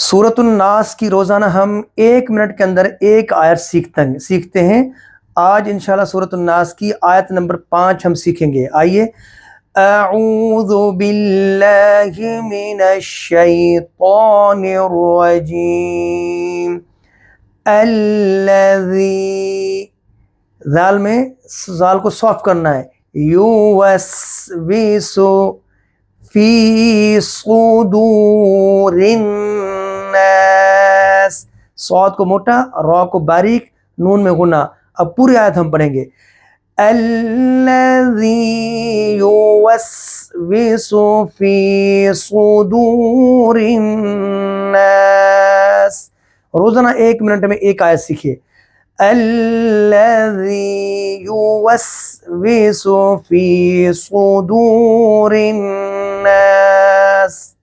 सूरतुन नास की रोज़ाना हम 1 मिनट के अंदर एक आयत सीखते हैं। आज इंशाल्लाह सूरतुन नास की आयत नंबर 5 हम सीखेंगे। आइए। अऊज़ु बिल्लाहि मिनश शैतानिर रजीम। अल्लज़ी, ज़ाल में ज़ाल को सॉफ्ट करना है। युवस्विसु फी सुदूरिन नास, सौद को मोटा, रॉ को बारीक, नून में गुना। अब पूरी आयत हम पढ़ेंगे। अल्लज़ी युवस्विसु फी सुदूरिन नास। रोजाना 1 मिनट में एक आयत सीखिए। अल्लज़ी युवस्विसु फी सुदूरिन नास।